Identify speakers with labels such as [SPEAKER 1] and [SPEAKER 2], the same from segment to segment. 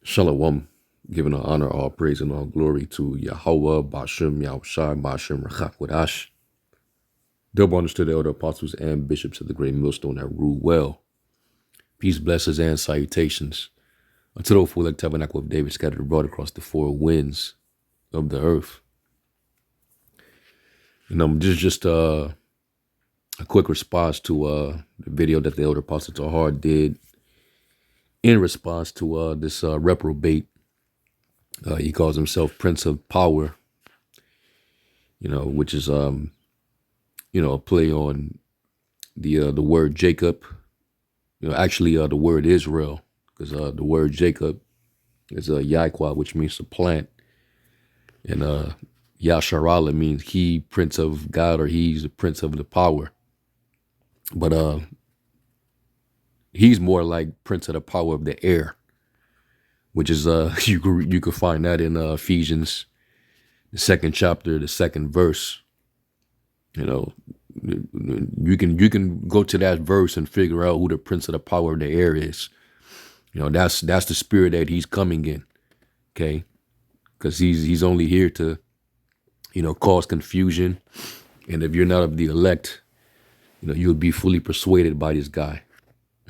[SPEAKER 1] Shalom, giving all honor, all praise, and all glory to Yahweh, Bashem, Yahushai, Bashem, Rachak, Wadash. Double honors to the elder apostles and bishops of the great millstone that rule well. Peace, blessings, and salutations unto the full tabernacle of David scattered abroad across the four winds of the earth. And just a quick response to the video that the elder apostle Tahar did in response to this reprobate. He calls himself Prince of Power, which is a play on the word Jacob. Actually, the word Israel, because the word Jacob is Yahweh, which means to plant, and Yasharala means he, Prince of God, or he's the Prince of the Power. But he's more like Prince of the Power of the air, which is you could find that in Ephesians, the 2nd chapter, the 2nd verse. You can go to that verse and figure out who the Prince of the Power of the air is. That's the spirit that he's coming in, okay? Because he's only here to, cause confusion. And if you're not of the elect, you'll be fully persuaded by this guy.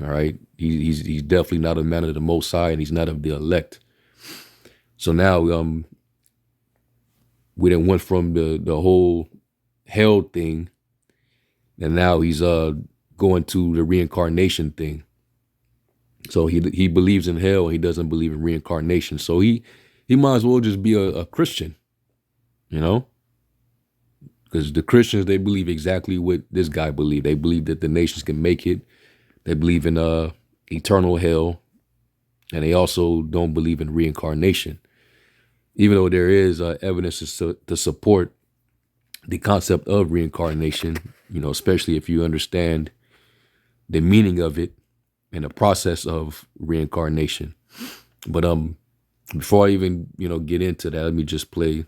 [SPEAKER 1] All right, he's definitely not a man of the Most High, and he's not of the elect. So now we then went from the whole hell thing, and now he's going to the reincarnation thing. So he believes in hell, and he doesn't believe in reincarnation. So he might as well just be a Christian, because the Christians, they believe exactly what this guy believed. They believe that the nations can make it. They believe in eternal hell, and they also don't believe in reincarnation, even though there is evidence to support the concept of reincarnation, especially if you understand the meaning of it and the process of reincarnation. But before I even get into that, let me just play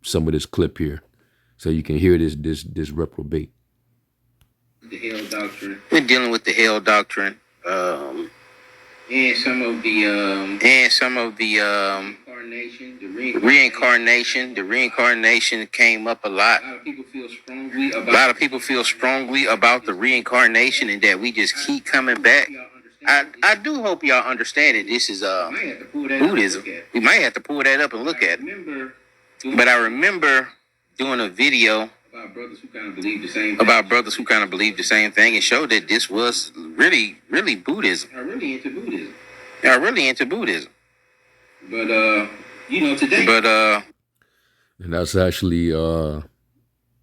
[SPEAKER 1] some of this clip here so you can hear this reprobate.
[SPEAKER 2] The hell doctrine. We're dealing with the hell doctrine, and some of the reincarnation. The reincarnation came up a lot. A lot of people feel strongly about the reincarnation, and that we just keep coming back. I do hope y'all understand it. This is Buddhism. We might have to pull that up and look at it. But I remember doing a video about brothers who kind of believe the same thing, and showed that this was really Buddhism. Are really into Buddhism. But today.
[SPEAKER 1] And that's actually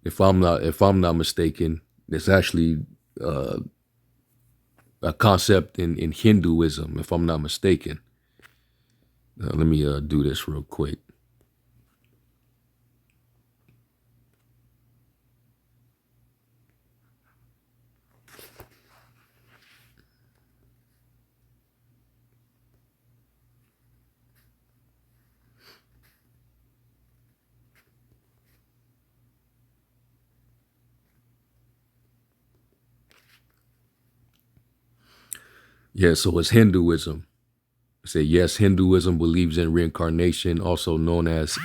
[SPEAKER 1] if I'm not mistaken, it's actually a concept in Hinduism, if I'm not mistaken. Let me do this real quick. Yeah, so it's Hinduism. Say yes, Hinduism believes in reincarnation, also known as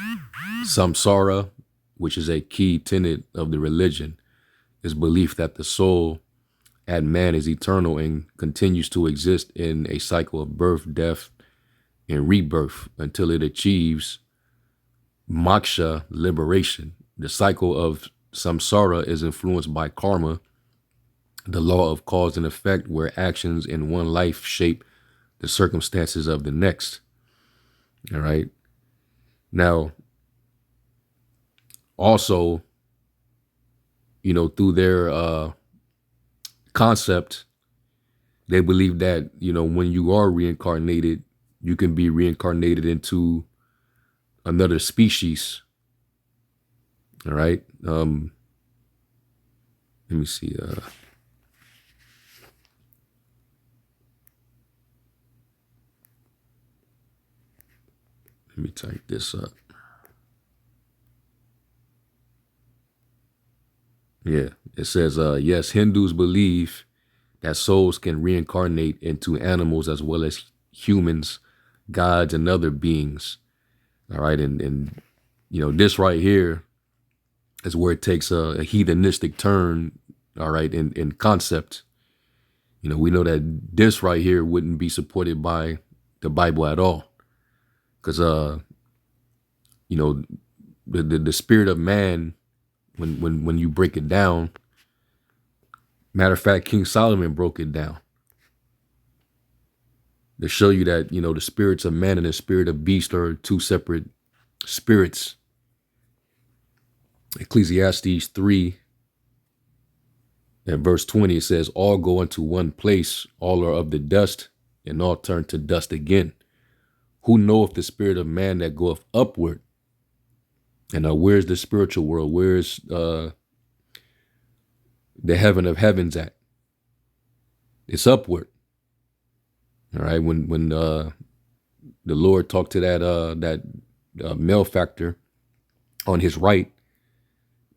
[SPEAKER 1] samsara, which is a key tenet of the religion. Is belief that the soul at man is eternal and continues to exist in a cycle of birth, death, and rebirth until it achieves moksha, liberation. The cycle of samsara is influenced by karma, the law of cause and effect, where actions in one life shape the circumstances of the next. All right. Now, also, through their concept, they believe that, when you are reincarnated, you can be reincarnated into another species. All right. Let me see. Let me type this up. Yeah, it says, yes, Hindus believe that souls can reincarnate into animals as well as humans, gods and other beings. All right. And this right here is where it takes a heathenistic turn. All right. In concept, we know that this right here wouldn't be supported by the Bible at all. Because, the spirit of man, when you break it down, matter of fact, King Solomon broke it down to show you that, the spirits of man and the spirit of beast are two separate spirits. Ecclesiastes 3 and verse 20, it says, all go into one place, all are of the dust, and all turn to dust again. Who knoweth the spirit of man that goeth upward? And where's the spiritual world? Where's the heaven of heavens at? It's upward. All right. When the Lord talked to that malefactor on his right,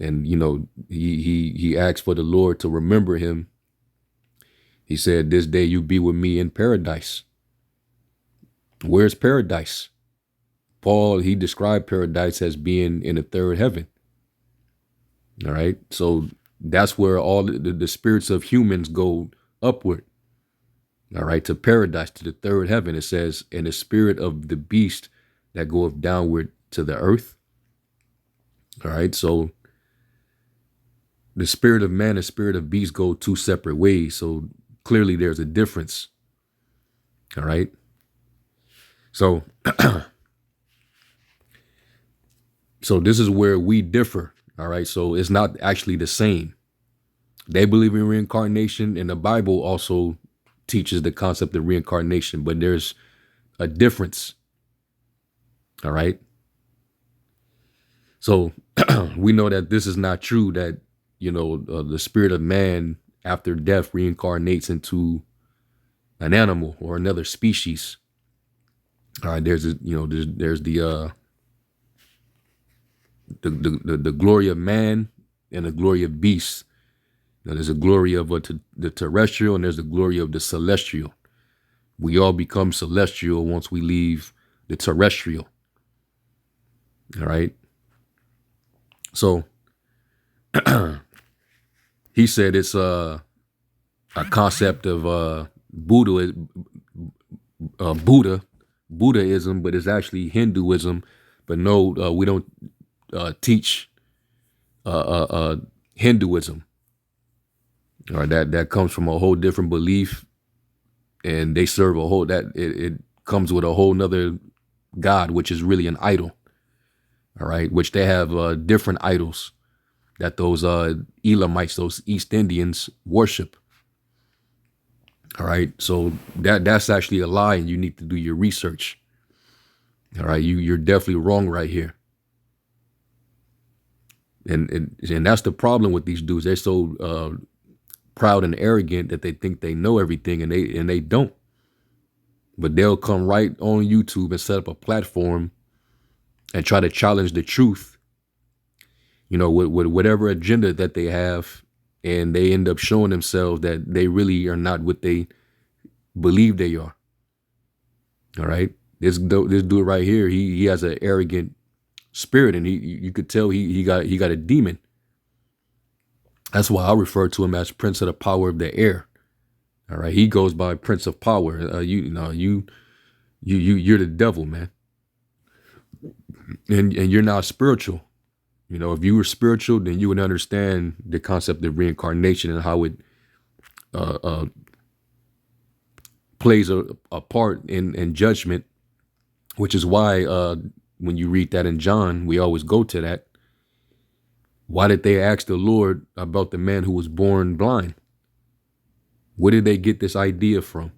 [SPEAKER 1] and he asked for the Lord to remember him. He said, "This day you be with me in paradise." Where's paradise? Paul, he described paradise as being in the third heaven. All right. So that's where all the spirits of humans go upward. All right. To paradise, to the third heaven. It says, and the spirit of the beast that goeth downward to the earth. All right. So the spirit of man and spirit of beast go two separate ways. So clearly there's a difference. All right. So, so this is where we differ. All right. So it's not actually the same. They believe in reincarnation, and the Bible also teaches the concept of reincarnation, but there's a difference. All right. So we know that this is not true, that, the spirit of man after death reincarnates into an animal or another species. All right. There's the glory of man and the glory of beasts. There's a glory of the terrestrial, and there's the glory of the celestial. We all become celestial once we leave the terrestrial. All right. So he said it's a concept of Buddhism, but it's actually Hinduism. But no, we don't teach Hinduism. All right, that comes from a whole different belief, and they serve a whole it comes with a whole nother god, which is really an idol. All right, which they have different idols that those Elamites, those East Indians, worship. All right, so that's actually a lie, and you need to do your research. All right, you're definitely wrong right here. And that's the problem with these dudes. They're so proud and arrogant that they think they know everything, and they don't. But they'll come right on YouTube and set up a platform and try to challenge the truth, with whatever agenda that they have, and they end up showing themselves that they really are not what they believe they are. All right, this dude right here, he has an arrogant spirit, and you could tell he got a demon. That's why I refer to him as Prince of the Power of the Air. All right, he goes by Prince of Power. You're the devil, man, and you're not spiritual. If you were spiritual, then you would understand the concept of reincarnation and how it plays a part in judgment, which is why when you read that in John, we always go to that. Why did they ask the Lord about the man who was born blind? Where did they get this idea from?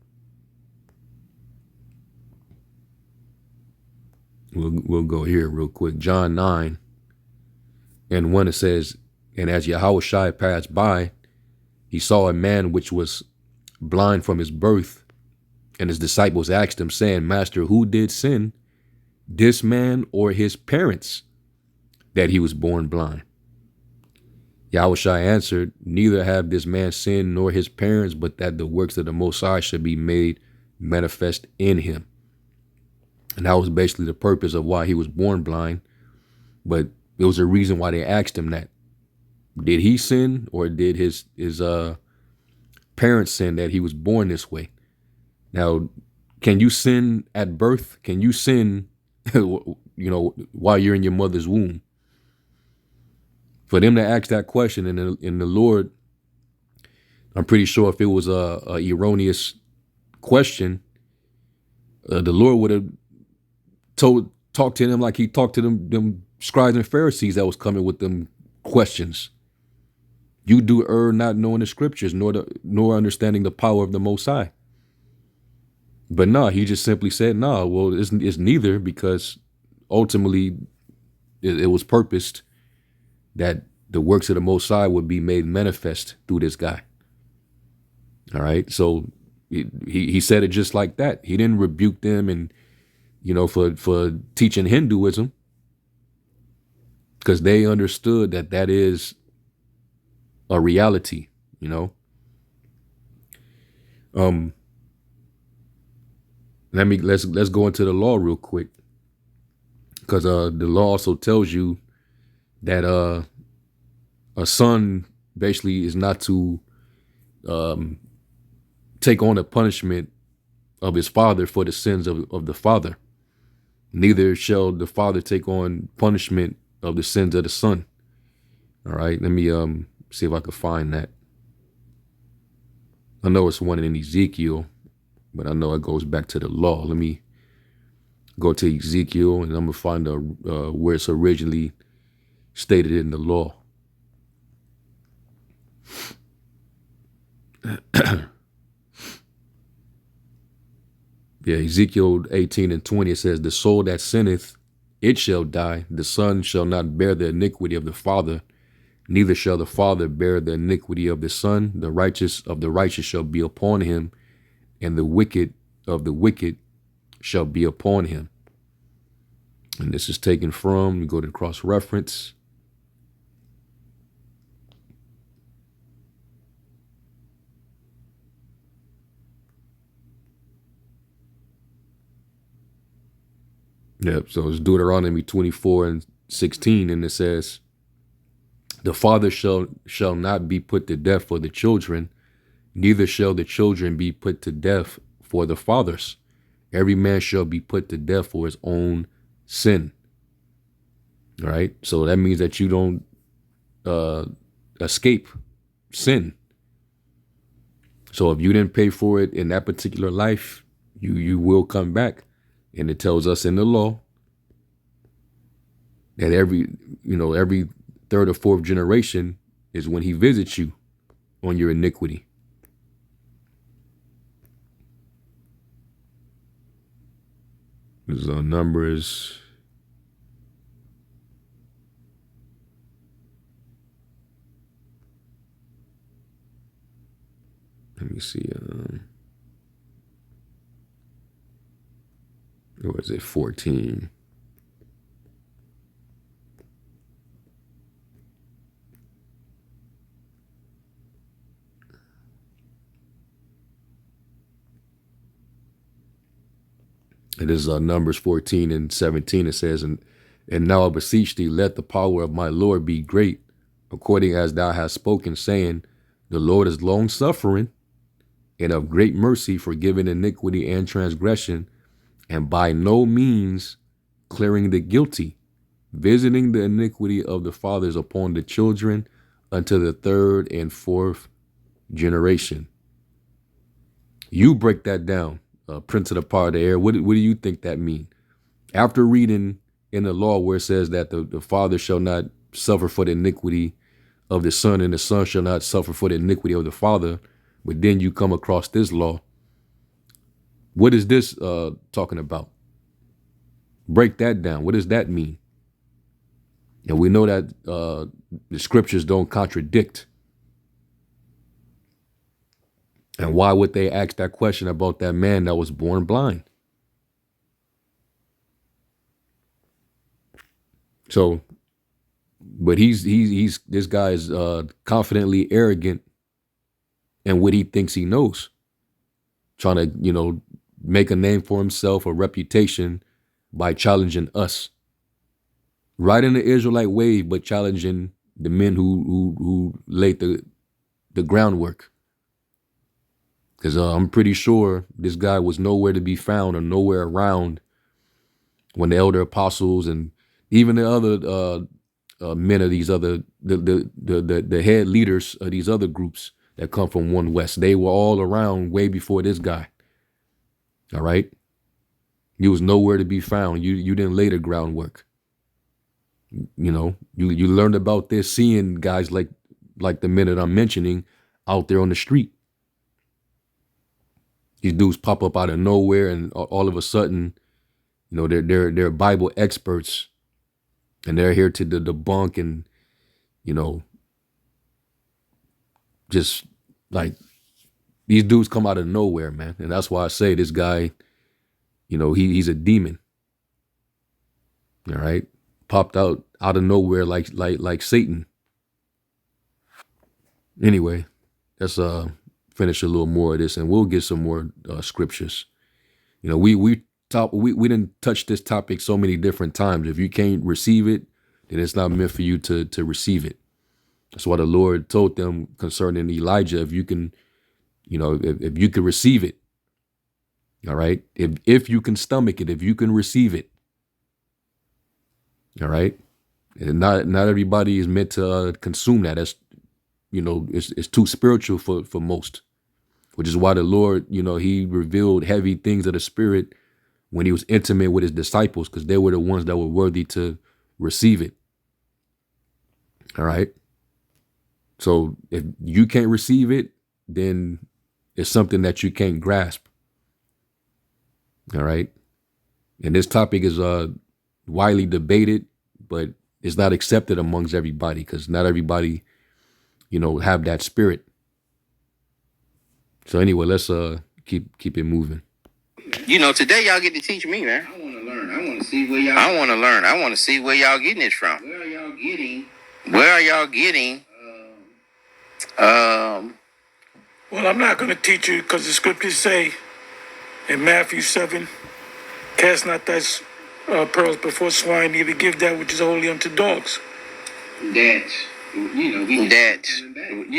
[SPEAKER 1] We'll go here real quick. John 9 and 1, it says, and as Yahushua passed by, he saw a man which was blind from his birth. And his disciples asked him, saying, Master, who did sin, this man or his parents, that he was born blind? Yahushua answered, neither have this man sinned nor his parents, but that the works of the Most High should be made manifest in him. And that was basically the purpose of why he was born blind. But it was a reason why they asked him that. Did he sin, or did his parents sin that he was born this way? Now, can you sin at birth? Can you sin, while you're in your mother's womb? For them to ask that question, and the Lord, I'm pretty sure if it was a erroneous question, the Lord would have talked to them like he talked to them scribes and Pharisees that was coming with them questions. You do err not knowing the scriptures, nor understanding the power of the Most High. But no, he just simply said, no, well, it's neither, because ultimately it was purposed that the works of the Most High would be made manifest through this guy. All right. So he said it just like that. He didn't rebuke them and, for teaching Hinduism, because they understood that is a reality, let's go into the law real quick, because the law also tells you that a son basically is not to take on the punishment of his father for the sins of the father. Neither shall the father take on punishment of the sins of the son. All right, let me see if I can find that. I know it's one in Ezekiel, but I know it goes back to the law. Let me go to Ezekiel, and I'm gonna find where it's originally stated in the law. Yeah, Ezekiel 18:20, it says, the soul that sinneth, it shall die. The son shall not bear the iniquity of the father, neither shall the father bear the iniquity of the son. The righteous of the righteous shall be upon him, and the wicked of the wicked shall be upon him. And this is taken from, you go to cross-reference. Yep, so it's Deuteronomy 24:16, and it says, the father shall not be put to death for the children, neither shall the children be put to death for the fathers. Every man shall be put to death for his own sin. All right, so that means that you don't escape sin. So if you didn't pay for it in that particular life, you will come back. And it tells us in the law that every third or fourth generation is when he visits you on your iniquity. This is Numbers. Let me see. What was it? 14. It is Numbers 14:17. It says, and now I beseech thee, let the power of my Lord be great, according as thou hast spoken, saying, the Lord is long suffering and of great mercy, forgiving iniquity and transgression, and by no means clearing the guilty, visiting the iniquity of the fathers upon the children unto the third and fourth generation. You break that down, Prince of the Power of the Air. What do you think that means? After reading in the law where it says that the father shall not suffer for the iniquity of the son, and the son shall not suffer for the iniquity of the father, but then you come across this law. What is this talking about? Break that down. What does that mean? And we know that the scriptures don't contradict. And why would they ask that question about that man that was born blind? So, but he's this guy is confidently arrogant in what he thinks he knows, trying to make a name for himself, a reputation, by challenging us. Right in the Israelite way, but challenging the men who laid the groundwork. Because I'm pretty sure this guy was nowhere to be found or nowhere around when the elder apostles and even the other men of these other the head leaders of these other groups that come from One West, they were all around way before this guy. All right, he was nowhere to be found. You didn't lay the groundwork. You know, you learned about this seeing guys like the men that I'm mentioning out there on the street. These dudes pop up out of nowhere, and all of a sudden, you know, they're Bible experts, and they're here to debunk and, you know, just like these dudes come out of nowhere, man. And that's why I say this guy, you know, he's a demon. All right, popped out of nowhere like Satan. Anyway, let's finish a little more of this, and we'll get some more scriptures. You know, we didn't touch this topic so many different times. If you can't receive it, then it's not meant for you to receive it. That's why the Lord told them concerning Elijah, if you can, you know, if you can receive it, all right, if you can stomach it, if you can receive it, all right, and not everybody is meant to consume that. That's, you know, it's too spiritual for most, which is why the Lord, you know, he revealed heavy things of the Spirit when he was intimate with his disciples, because they were the ones that were worthy to receive it. All right. So if you can't receive it, then it's something that you can't grasp. All right. And this topic is widely debated, but it's not accepted amongst everybody, because not everybody, you know, have that spirit. So anyway, let's keep it moving.
[SPEAKER 2] You know, today y'all get to teach me, man. I want to learn. I want to see where y'all. I want to learn. I want to see where y'all getting this from. Where are y'all getting? Where are y'all getting?
[SPEAKER 3] Well, I'm not going to teach you, because the scriptures say in Matthew 7, cast not thy pearls before swine, neither give that which is holy unto dogs.
[SPEAKER 2] That, you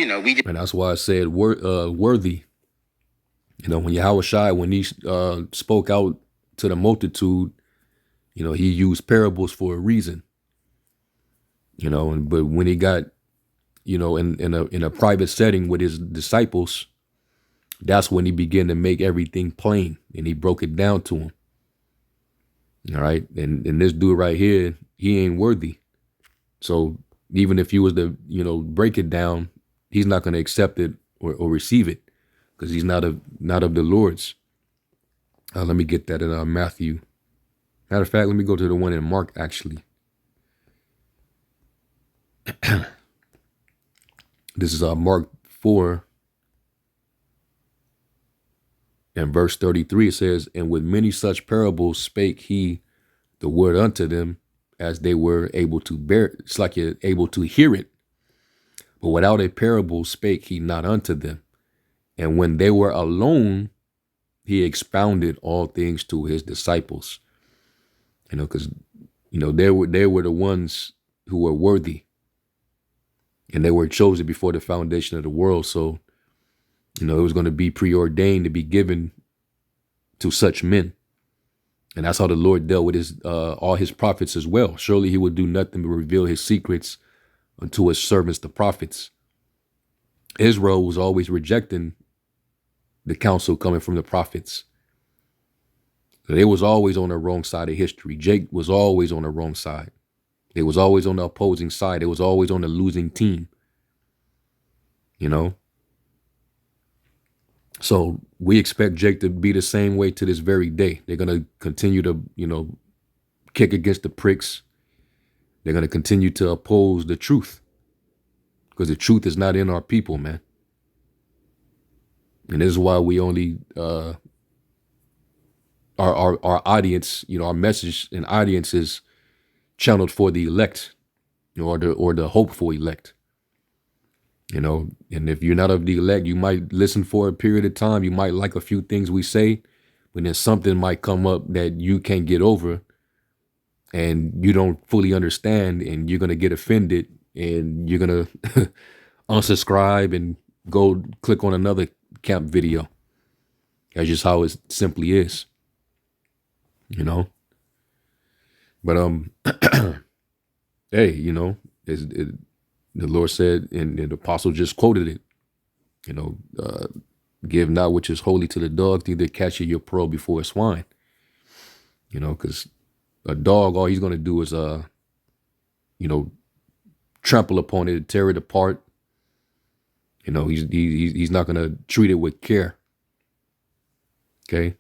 [SPEAKER 2] know, we.
[SPEAKER 1] And that's why I said worthy. You know, when Yahushua, when he spoke out to the multitude, you know, he used parables for a reason. You know, but when he got, you know, in a private setting with his disciples, that's when he began to make everything plain, and he broke it down to them. All right, and this dude right here, he ain't worthy. So even if he was to, you know, break it down, he's not going to accept it or receive it, because he's not of the Lord's. Let me get that in Matthew. Matter of fact, let me go to the one in Mark, actually. This is Mark 4 and verse 33. It says, and with many such parables spake he the word unto them, as they were able to bear. It's like you're able to hear it. But without a parable spake he not unto them. And when they were alone, he expounded all things to his disciples. You know, because, you know, they were the ones who were worthy, and they were chosen before the foundation of the world. So, you know, it was going to be preordained to be given to such men. And that's how the Lord dealt with his all his prophets as well. Surely he would do nothing but reveal his secrets unto his servants, the prophets. Israel was always rejecting the counsel coming from the prophets. They was always on the wrong side of history. Jake was always on the wrong side. They was always on the opposing side. They was always on the losing team. You know? So we expect Jake to be the same way to this very day. They're going to continue to, you know, kick against the pricks. They're going to continue to oppose the truth, because the truth is not in our people, man. And this is why we only, our audience, you know, our message and audience is channeled for the elect, you know, or the hopeful elect. You know, and if you're not of the elect, you might listen for a period of time. You might like a few things we say, but then something might come up that you can't get over, and you don't fully understand, and you're gonna get offended, and you're gonna unsubscribe and go click on another camp video. That's just how it simply is, you know. But hey, you know, the Lord said, and the apostle just quoted it, you know, give not which is holy to the dog, neither catch your pearl before a swine. You know, because a dog, all he's gonna do is you know, trample upon it, tear it apart. You know, he's not gonna treat it with care. Okay.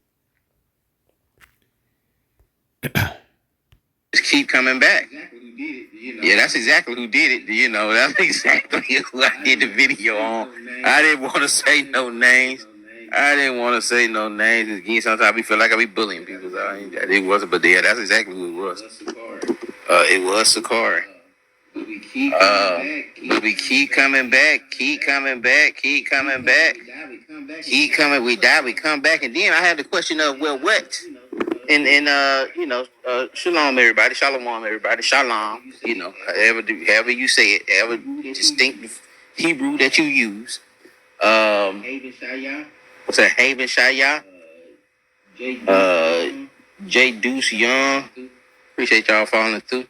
[SPEAKER 2] Just keep coming back. Yeah, that's exactly who did it. You know, that's exactly who I did the video on. I didn't want to say no names. Again, sometimes we feel like I be bullying people. So it wasn't, but yeah, that's exactly who it was. It was Sakari. But we keep coming back, keep coming back. We come back, and then I had the question of, well, what? And shalom everybody, shalom. You know, however you say it, however distinct Hebrew that you use. What's that? Haven Shaya. J Deuce Young. Appreciate y'all following through.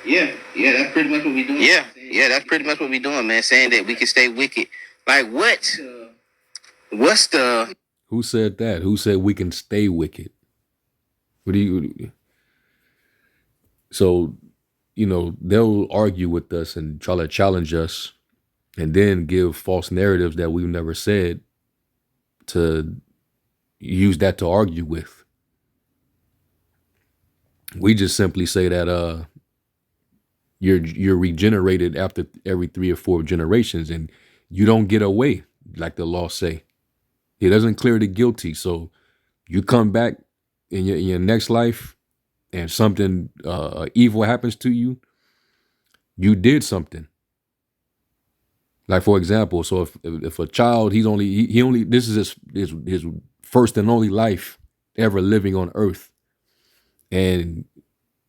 [SPEAKER 2] Yeah, that's pretty much what we doing. Yeah, that's pretty much what we doing, man. Saying that we can stay wicked. Like what? What's the?
[SPEAKER 1] Who said that? Who said we can stay wicked? What do you? So, you know, they'll argue with us and try to challenge us, and then give false narratives that we've never said, to use that to argue with. We just simply say that you're regenerated after every 3 or 4 generations, and you don't get away, like the law say. It doesn't clear the guilty. So you come back in your next life, and something evil happens to you, you did something. Like, for example, so if a child, he only this is his first and only life ever living on earth, and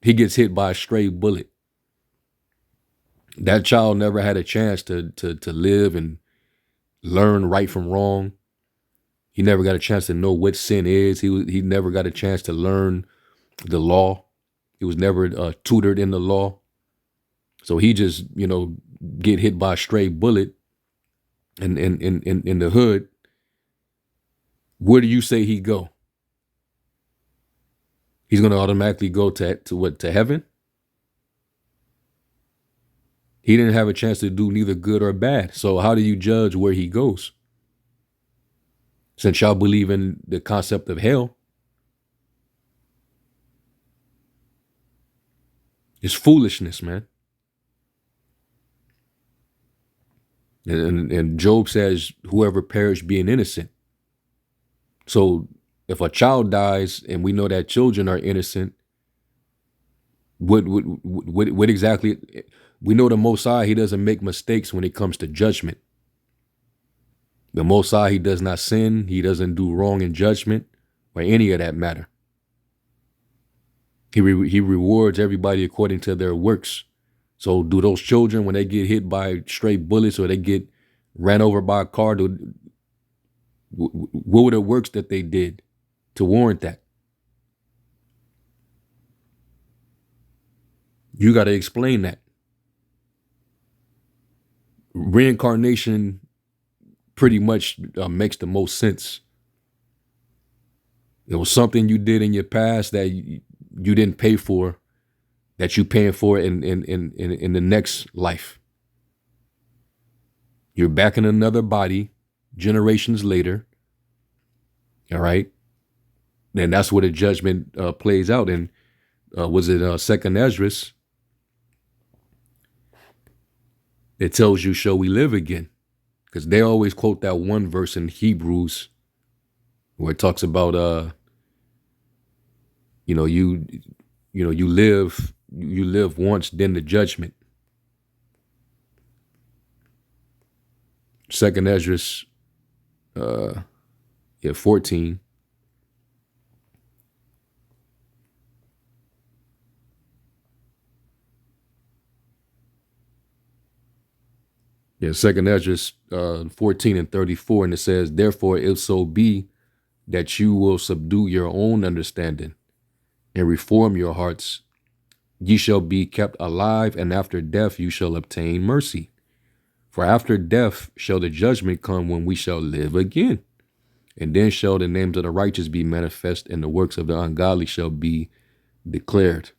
[SPEAKER 1] he gets hit by a stray bullet. That child never had a chance to live and learn right from wrong. He never got a chance to know what sin is. He never got a chance to learn the law. He was never tutored in the law. So he just, you know, get hit by a stray bullet in the hood. Where do you say he go? He's gonna automatically go to heaven? He didn't have a chance to do neither good or bad. So how do you judge where he goes? Since y'all believe in the concept of hell, it's foolishness, man. And Job says, whoever perished being innocent. So if a child dies and we know that children are innocent, what exactly? We know the Most High, he doesn't make mistakes when it comes to judgment. The Most High, he does not sin. He doesn't do wrong in judgment or any of that matter. He rewards everybody according to their works. So do those children, when they get hit by stray bullets or they get ran over by a car, what were the works that they did to warrant that? You got to explain that. Reincarnation pretty much makes the most sense. It was something you did in your past that you didn't pay for, that you paying for in the next life. You're back in another body generations later. All right. And that's where the judgment plays out. And was it Second Esdras? It tells you, shall we live again? Because they always quote that one verse in Hebrews where it talks about, you live once, then the judgment. Second Esdras, 14. Yeah, Second Ezra 14 and 34, and it says, therefore, if so be that you will subdue your own understanding and reform your hearts, ye shall be kept alive, and after death you shall obtain mercy. For after death shall the judgment come, when we shall live again. And then shall the names of the righteous be manifest, and the works of the ungodly shall be declared.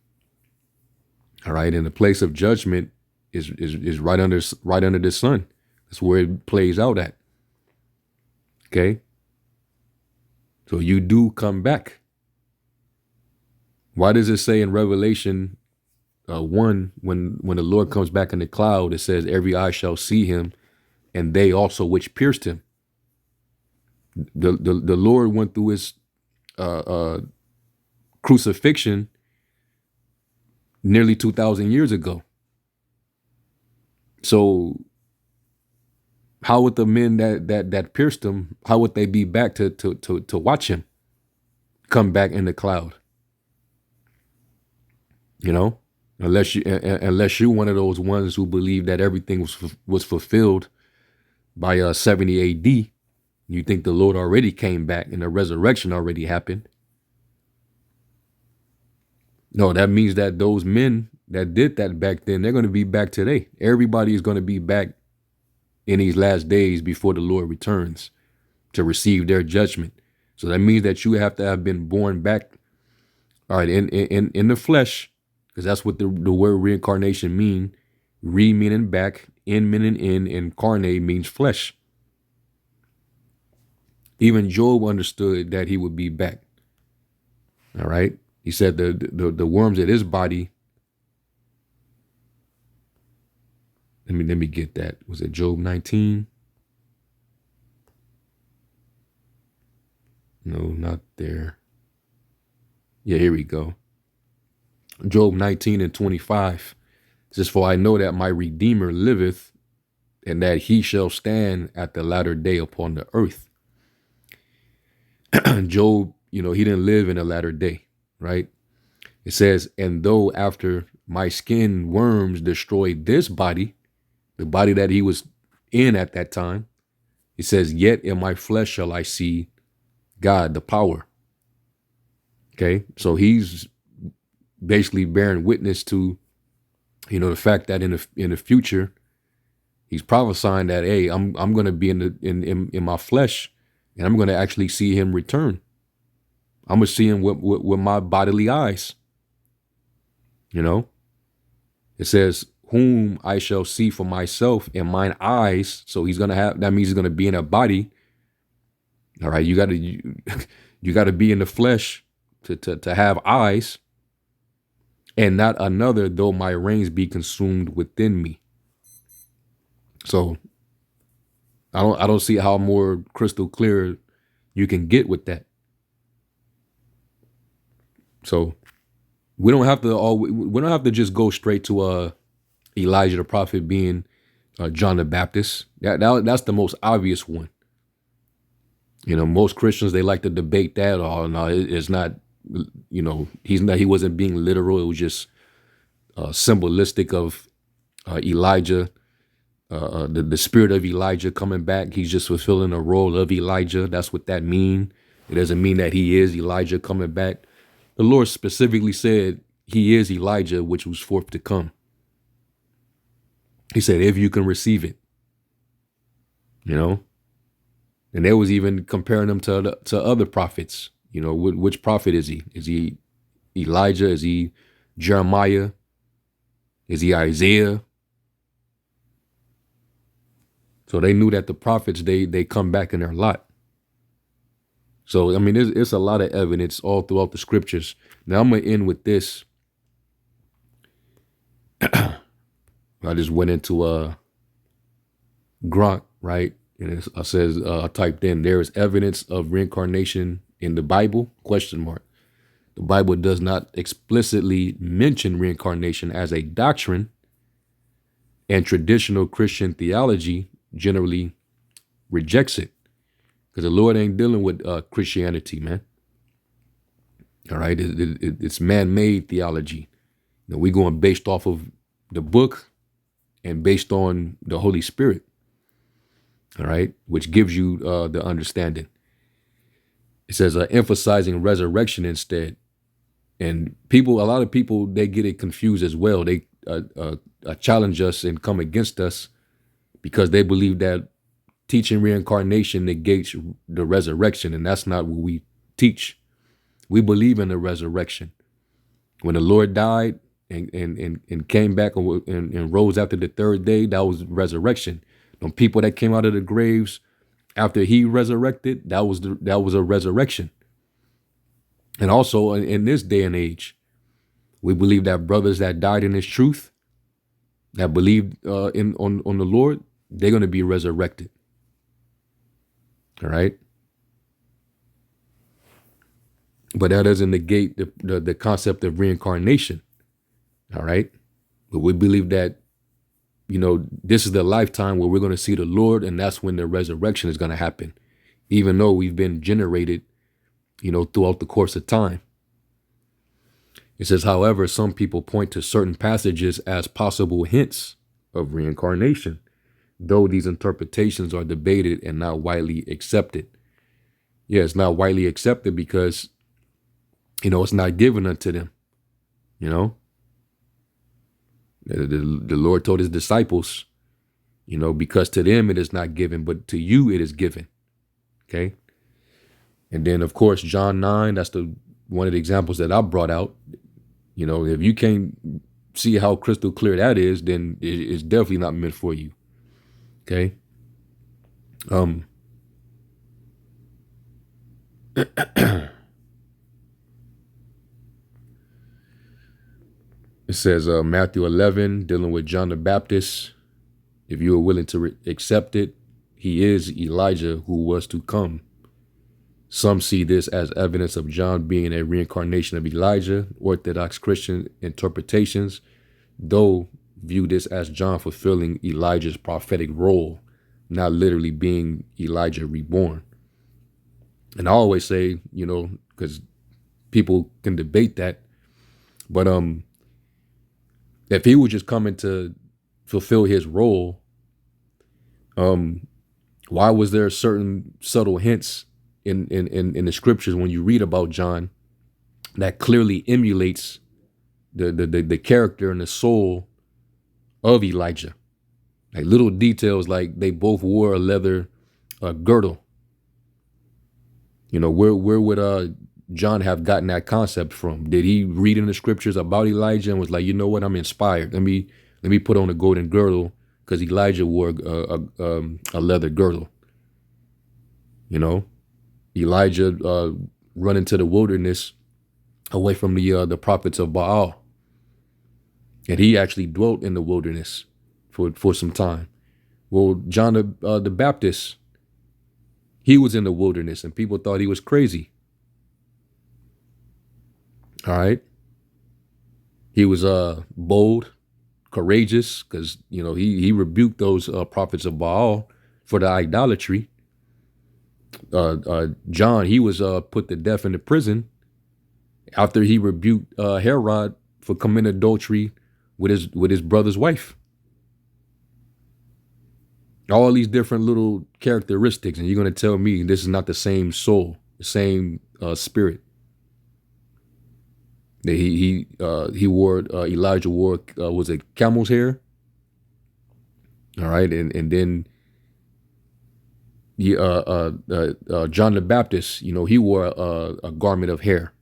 [SPEAKER 1] All right. And the place of judgment is right under the sun. That's where it plays out at. Okay. So you do come back. Why does it say in Revelation 1, when the Lord comes back in the cloud, it says every eye shall see him, and they also which pierced him? The Lord went through his crucifixion nearly 2,000 years ago. So how would the men that pierced him, how would they be back to watch him come back in the cloud? You know, unless you're one of those ones who believe that everything was fulfilled by 70 AD. You think the Lord already came back and the resurrection already happened. No, that means that those men that did that back then, they're going to be back today. Everybody is going to be back in these last days before the Lord returns to receive their judgment. So that means that you have to have been born back, all right, in the flesh, because that's what the word reincarnation mean. Re meaning back, in meaning in, incarnate means flesh. Even Job understood that he would be back. All right. He said the worms of his body. Let me get that. Was it Job 19? No, not there. Yeah, here we go. Job 19 and 25. It says, for I know that my Redeemer liveth, and that he shall stand at the latter day upon the earth. Job, he didn't live in the latter day, right? It says, and though after my skin worms destroyed this body, the body that he was in at that time, it says, yet in my flesh shall I see God, the power. Okay, so he's basically bearing witness to, the fact that in the future, he's prophesying that, hey, I'm going to be in my flesh, and I'm going to actually see him return. I'm going to see him with my bodily eyes. It says, whom I shall see for myself in mine eyes. So he's going to have, that means he's going to be in a body. All right. You got to be in the flesh to have eyes, and not another, though my reins be consumed within me. So I don't see how more crystal clear you can get with that. So we don't have to just go straight to Elijah the prophet being John the Baptist. That's the most obvious one. Most Christians, they like to debate that. Oh no, it's not. He wasn't being literal. It was just symbolistic of Elijah, the spirit of Elijah coming back. He's just fulfilling a role of Elijah. That's what that means. It doesn't mean that he is Elijah coming back. The Lord specifically said he is Elijah, which was forth to come. He said, if you can receive it, and they was even comparing him to other prophets. Which prophet is he? Is he Elijah? Is he Jeremiah? Is he Isaiah? So they knew that the prophets, they come back in their lot. So, I mean, it's a lot of evidence all throughout the scriptures. Now, I'm going to end with this. I just went into Grok, right? And I says, I typed in, there is evidence of reincarnation in the Bible, ? The Bible does not explicitly mention reincarnation as a doctrine, and traditional Christian theology generally rejects it. Because the Lord ain't dealing with Christianity, man. All right, it's man-made theology. We're going based off of the book and based on the Holy Spirit. all right, which gives you the understanding. It says emphasizing resurrection instead. And people, a lot of people, they get it confused as well. They challenge us and come against us because they believe that teaching reincarnation negates the resurrection, and that's not what we teach. We believe in the resurrection. When the Lord died and came back and rose after the third day, that was resurrection. The people that came out of the graves after he resurrected, that was a resurrection. And also in this day and age, we believe that brothers that died in his truth, that believed on the Lord, they're going to be resurrected. All right. But that doesn't negate the concept of reincarnation. All right. But we believe that, this is the lifetime where we're going to see the Lord, and that's when the resurrection is going to happen, even though we've been generated, throughout the course of time. It says, however, some people point to certain passages as possible hints of reincarnation, though these interpretations are debated and not widely accepted. Yeah, it's not widely accepted because, it's not given unto them. The Lord told his disciples, because to them it is not given, but to you it is given. Okay. And then, of course, John 9, that's one of the examples that I brought out. If you can't see how crystal clear that is, then it's definitely not meant for you. Okay. It says Matthew 11, dealing with John the Baptist. If you are willing to accept it, he is Elijah who was to come. Some see this as evidence of John being a reincarnation of Elijah. Orthodox Christian interpretations, though, view this as John fulfilling Elijah's prophetic role, not literally being Elijah reborn. And I always say, because people can debate that, but if he was just coming to fulfill his role, why was there certain subtle hints in the scriptures when you read about John that clearly emulates the character and the soul of Elijah? Like little details, like they both wore a leather girdle. Where would John have gotten that concept from? Did he read in the scriptures about Elijah and was like, you know what, I'm inspired. Let me put on a golden girdle because Elijah wore a leather girdle. Elijah run into the wilderness away from the prophets of Baal. And he actually dwelt in the wilderness for some time. Well, John the Baptist, he was in the wilderness and people thought he was crazy. All right. He was bold, courageous, because, he rebuked those prophets of Baal for the idolatry. John, he was put to death in the prison after he rebuked Herod for committing adultery with his brother's wife. All these different little characteristics, and you're going to tell me this is not the same soul, the same spirit that he wore. Elijah wore was it camel's hair? All right, and then John the Baptist, he wore a garment of hair.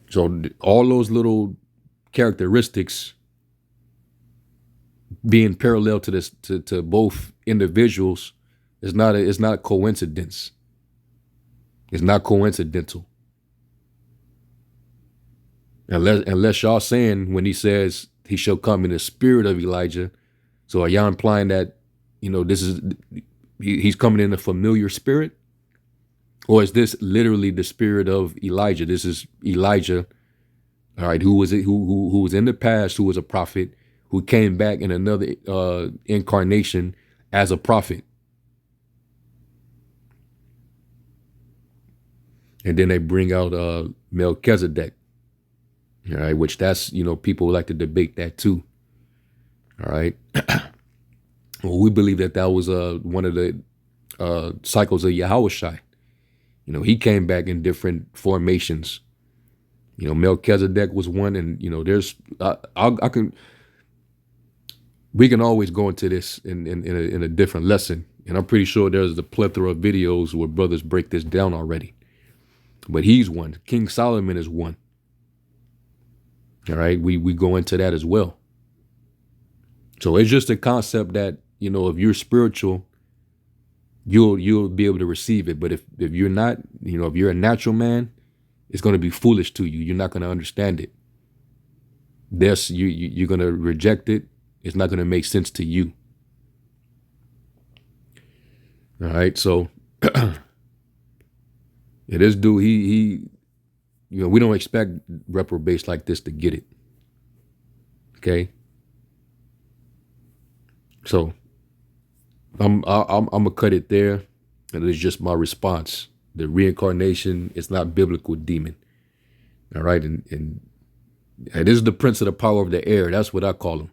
[SPEAKER 1] So all those little characteristics being parallel to this to both individuals is not coincidence. It's not coincidental. Unless y'all saying when he says he shall come in the spirit of Elijah, so are y'all implying that he's coming in a familiar spirit? Or is this literally the spirit of Elijah? This is Elijah, all right, who was in the past, who was a prophet, who came back in another incarnation as a prophet. And then they bring out Melchizedek, all right, which that's, people like to debate that too. All right. Well, we believe that that was one of the cycles of Yahushai. You know, he came back in different formations. You know, Melchizedek was one, and you know, there's I can we can always go into this in a different lesson, and I'm pretty sure there's a plethora of videos where brothers break this down already. But he's one. King Solomon is one. All right, we go into that as well. So it's just a concept that, you know, if you're spiritual, you'll be able to receive it. But if you're not, you know, if you're a natural man, it's going to be foolish to you. You're not going to understand it. You're going to reject it. It's not going to make sense to you. All right, so yeah, this dude, he, you know, we don't expect reprobates like this to get it. Okay, so I'm gonna cut it there, and it's just my response. The reincarnation is not biblical, demon. All right, and this is the prince of the power of the air. That's what I call him,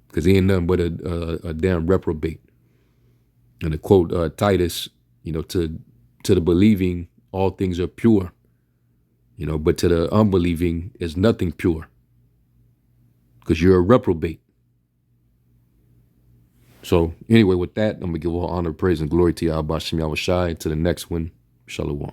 [SPEAKER 1] because he ain't nothing but a damn reprobate. And to quote Titus, you know, to the believing, all things are pure. You know, but to the unbelieving is nothing pure, because you're a reprobate. So anyway, with that, I'm gonna give all honor, praise, and glory to Yahweh Shem Yahushai. To the next one, Shalom.